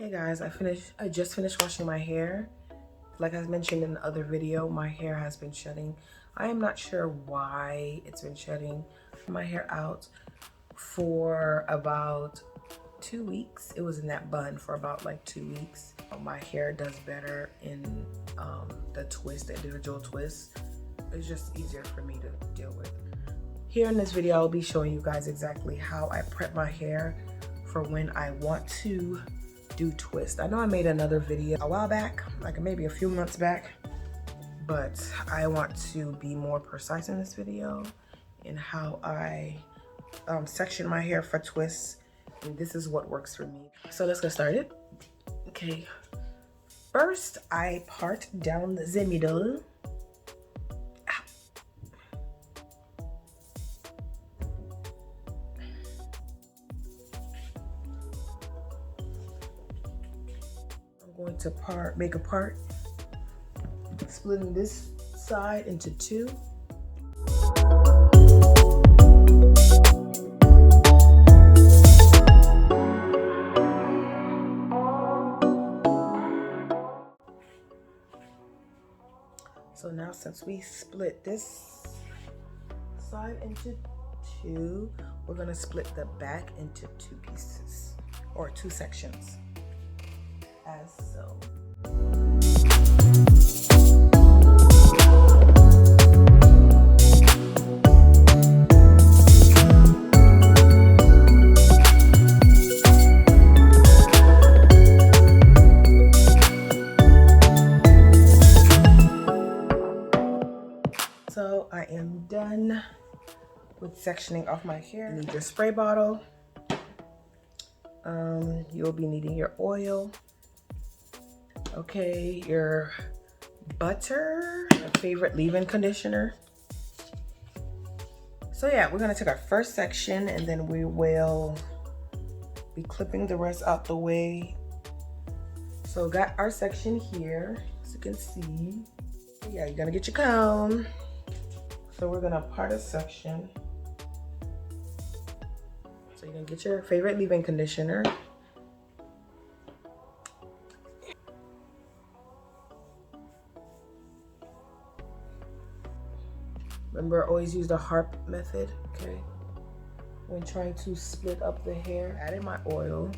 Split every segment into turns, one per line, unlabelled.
Hey guys, I just finished washing my hair. Like I mentioned in the other video, my hair has been shedding. I am not sure why it's been shedding my hair out for about 2 weeks. It was in that bun for about like 2 weeks. My hair does better in the twist, the individual twist. It's just easier for me to deal with. Here in this video, I'll be showing you guys exactly how I prep my hair for when I want to do twist. I know I made another video a while back, like maybe a few months back, but I want to be more precise in this video in how I section my hair for twists, and this is what works for me. So let's get started. Okay, first I part down the middle. Going to make a part, splitting this side into two. So now since we split this side into two, we're gonna split the back into two pieces or two sections. As so. So I am done with sectioning off my hair. You need your spray bottle. You'll be needing your oil. Okay, your butter, your favorite leave-in conditioner. So yeah, we're gonna take our first section and then we will be clipping the rest out the way. So got our section here, as you can see. Yeah, you're gonna get your comb. So we're gonna part a section. So you're gonna get your favorite leave-in conditioner. Remember, always use the harp method, okay? When trying to split up the hair, added my oil.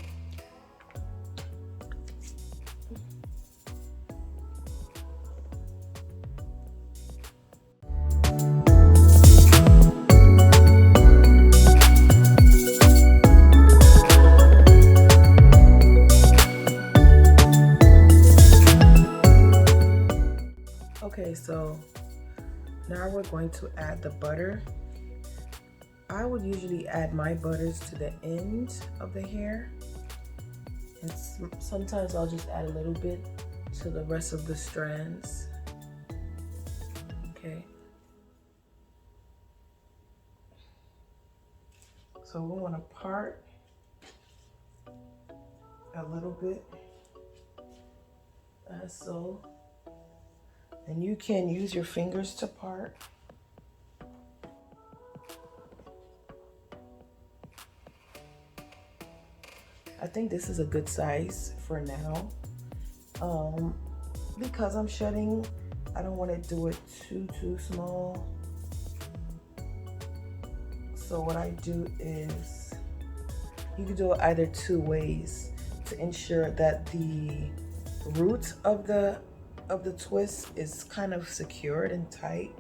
Okay, so now we're going to add the butter. I would usually add my butters to the end of the hair. And sometimes I'll just add a little bit to the rest of the strands. Okay. So we want to part a little bit, as so. And you can use your fingers to part. I think this is a good size for now. Because I'm shedding, I don't want to do it too small. So what I do is, you can do it either two ways to ensure that the root of the twist is kind of secured and tight,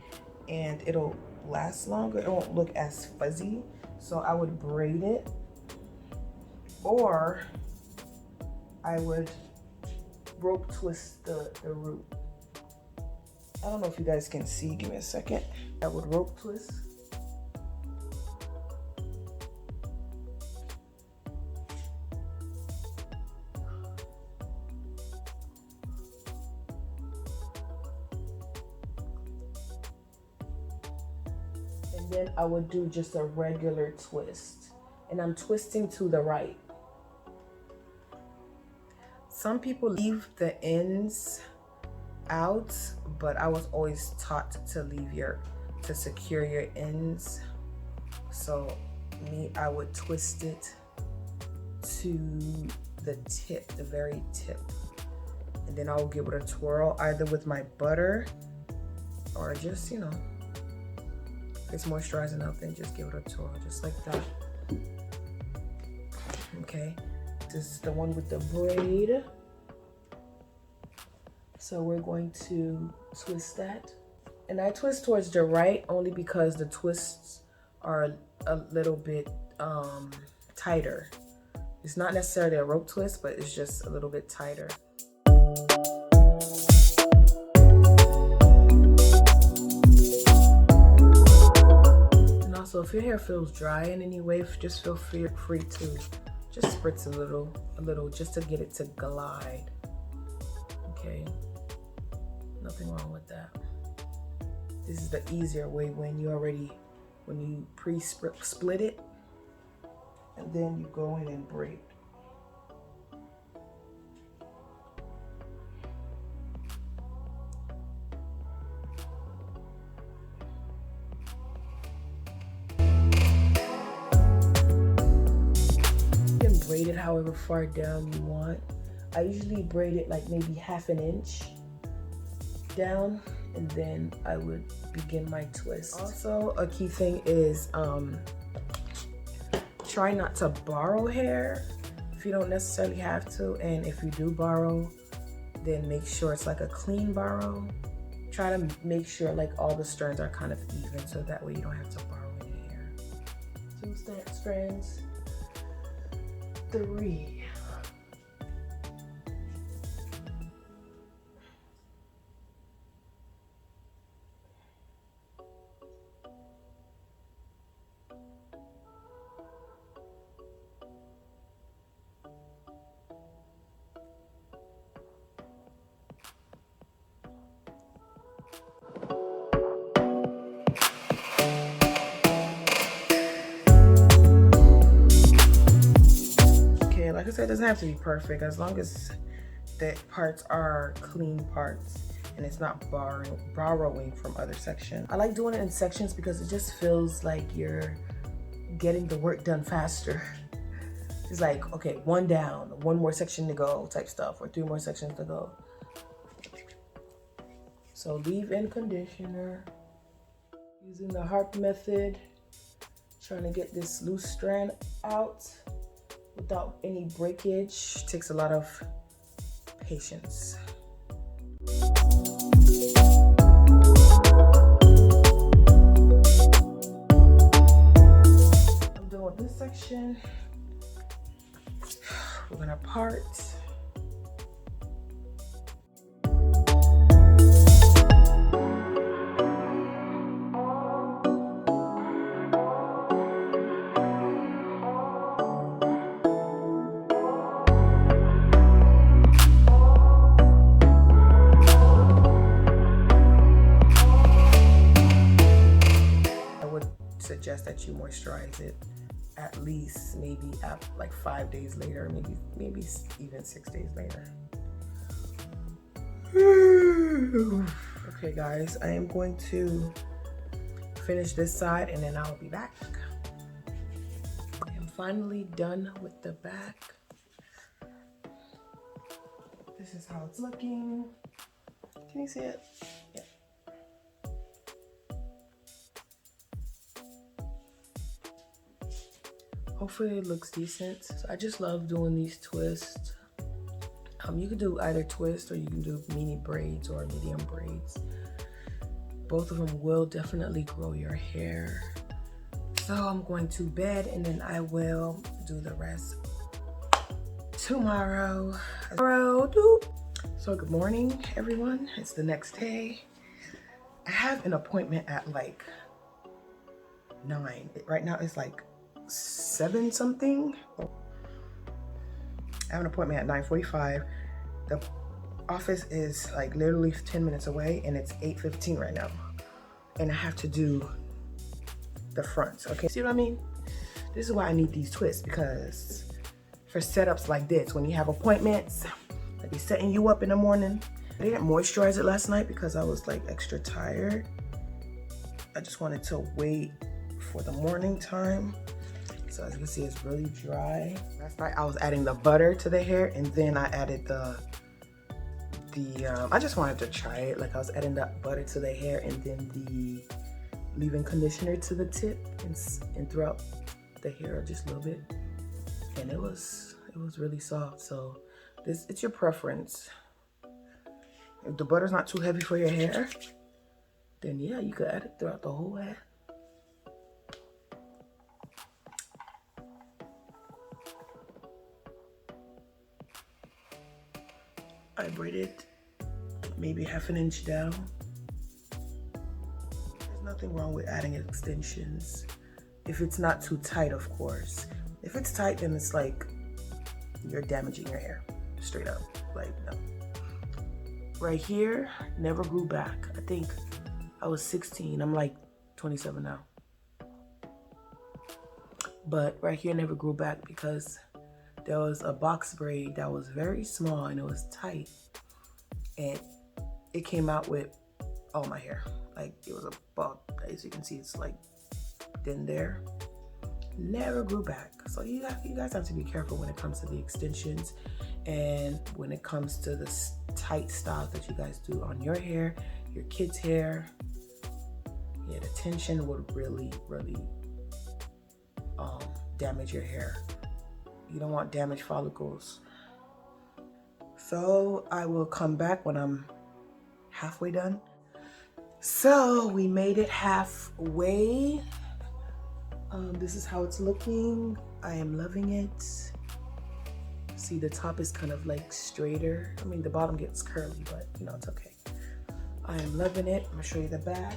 and it'll last longer. It won't look as fuzzy. So I would braid it, or I would rope twist the root. I don't know if you guys can see. Give me a second. I would rope twist. And then I would do just a regular twist. And I'm twisting to the right. Some people leave the ends out, but I was always taught to secure your ends. So me, I would twist it to the tip, the very tip. And then I'll give it a twirl either with my butter or just, you know, if it's moisturized enough, then just give it a twirl, just like that. Okay, this is the one with the braid. So we're going to twist that. And I twist towards the right only because the twists are a little bit tighter. It's not necessarily a rope twist, but it's just a little bit tighter. And also, if your hair feels dry in any way, just feel free to just spritz a little just to get it to glide. Okay, nothing wrong with that. This is the easier way when you pre-split it, and then you go in and braid. You can braid it however far down you want. I usually braid it like maybe ½ an inch down, and then I would begin my twist. Also, a key thing is try not to borrow hair if you don't necessarily have to, and if you do borrow, then make sure it's like a clean borrow. Try to make sure like all the strands are kind of even, so that way you don't have to borrow any hair. 2 strands, 3. Like I said, it doesn't have to be perfect, as long as the parts are clean parts and it's not borrowing from other sections. I like doing it in sections because it just feels like you're getting the work done faster. It's like, okay, 1 down, 1 more section to go type stuff, or 3 more sections to go. So leave-in conditioner, using the harp method, trying to get this loose strand out without any breakage. Takes a lot of patience. I'm done with this section. We're gonna part. Suggest that you moisturize it at least maybe like 5 days later, maybe even 6 days later. Okay guys, I am going to finish this side and then I'll be back. I'm finally done with the back. This is how it's looking. Can you see it? Yeah. Hopefully it looks decent. So I just love doing these twists. You can do either twist or you can do mini braids or medium braids. Both of them will definitely grow your hair. So I'm going to bed and then I will do the rest tomorrow. So good morning, everyone. It's the next day. I have an appointment at like 9. Right now it's like 7 something. I have an appointment at 9:45. The office is like literally 10 minutes away and it's 8:15 right now. And I have to do the fronts, okay? See what I mean? This is why I need these twists, because for setups like this, when you have appointments, like be setting you up in the morning. I didn't moisturize it last night because I was like extra tired. I just wanted to wait for the morning time. So as you can see, it's really dry. Last night I was adding the butter to the hair, and then I added I just wanted to try it. Like I was adding the butter to the hair and then the leave-in conditioner to the tip and throughout the hair just a little bit. And it was really soft. So it's your preference. If the butter's not too heavy for your hair, then yeah, you could add it throughout the whole hair. I braided maybe half an inch down. There's nothing wrong with adding extensions. If it's not too tight, of course. If it's tight, then it's like you're damaging your hair, straight up. Like, no. Right here, never grew back. I think I was 16. I'm like 27 now. But right here never grew back because there was a box braid that was very small and it was tight. And it came out with all my hair. Like it was a ball. As you can see, it's like in there. Never grew back. So you guys have to be careful when it comes to the extensions and when it comes to the tight style that you guys do on your hair, your kids' hair. Yeah, the tension would really damage your hair. You don't want damaged follicles. So I will come back when I'm halfway done. So we made it halfway. This is how it's looking. I am loving it. See, the top is kind of like straighter. I mean, the bottom gets curly, but you know, it's okay. I am loving it. I'm gonna show you the back.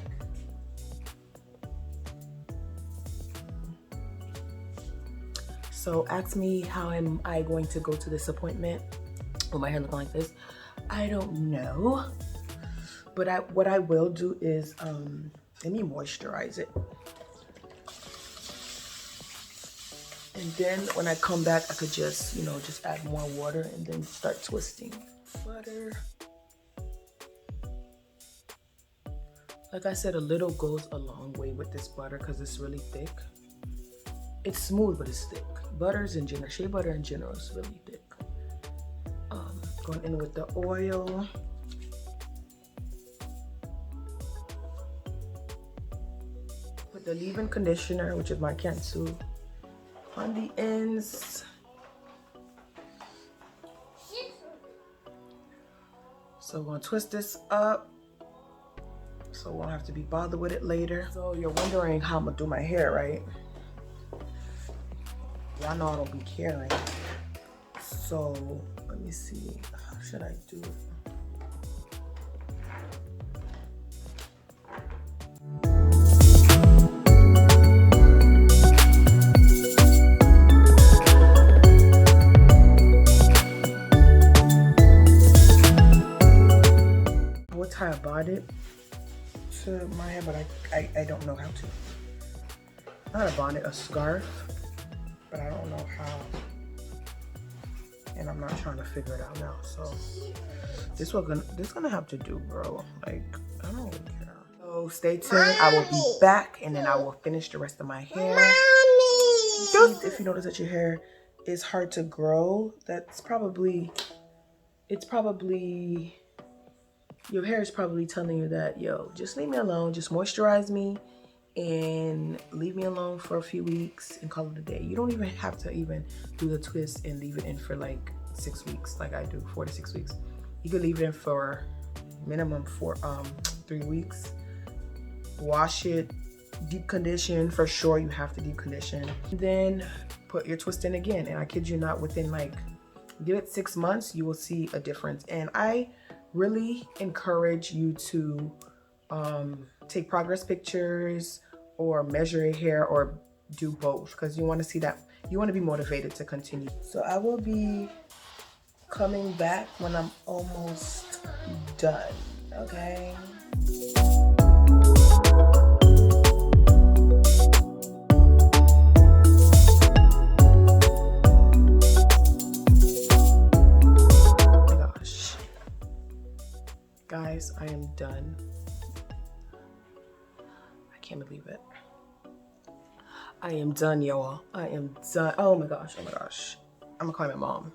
So ask me, how am I going to go to this appointment with my hair looking like this? I don't know. But what I will do is, let me moisturize it. And then when I come back, I could just, just add more water and then start twisting. Butter. Like I said, a little goes a long way with this butter because it's really thick. It's smooth, but it's thick. Butters in general, shea butter in general is really thick. Going in with the oil. With the leave-in conditioner, which is my Kansu, on the ends. So we're gonna twist this up so we won't have to be bothered with it later. So you're wondering how I'm gonna do my hair, right? Y'all know I don't be caring. So let me see, how should I do it? I would tie a bonnet to my hair, but I don't know how to. Not a bonnet, a scarf. But I don't know how, and I'm not trying to figure it out now. So this gonna have to do, bro. Like, I don't really care. So stay tuned. I will be back, and then I will finish the rest of my hair. If you notice that your hair is hard to grow, that's probably your hair is probably telling you that, yo, just leave me alone, just moisturize me and leave me alone for a few weeks and call it a day. You don't even have to even do the twist and leave it in for like 6 weeks like I do, 4 to 6 weeks. You could leave it in for minimum 3 weeks. Wash it, deep condition, for sure you have to deep condition. Then put your twist in again, and I kid you not, within like, give it 6 months, you will see a difference. And I really encourage you to take progress pictures or measure your hair or do both, because you want to see that, you want to be motivated to continue. So I will be coming back when I'm almost done, okay? Oh my gosh. Guys, I am done. I can't believe it. I am done, y'all. I am done. Oh my gosh, oh my gosh. I'm gonna call my mom.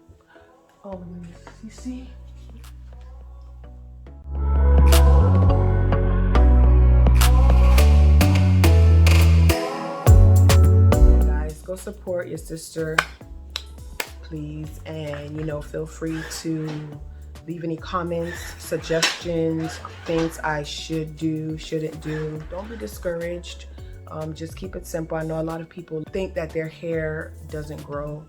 Oh my goodness, you see? Guys, go support your sister, please. And you know, feel free to leave any comments, suggestions, things I should do, shouldn't do. Don't be discouraged. Just keep it simple. I know a lot of people think that their hair doesn't grow.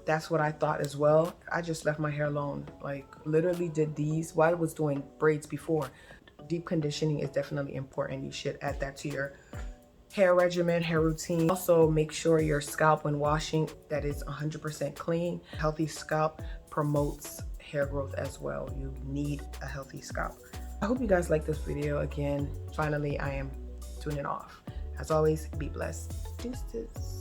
That's what I thought as well. I just left my hair alone. Like literally did these while I was doing braids before. Deep conditioning is definitely important. You should add that to your hair regimen, hair routine. Also make sure your scalp when washing that is 100% clean. Healthy scalp promotes hair growth as well. You need a healthy scalp. I hope you guys like this video. Again, finally I am tuning off. As always, be blessed. Deuces.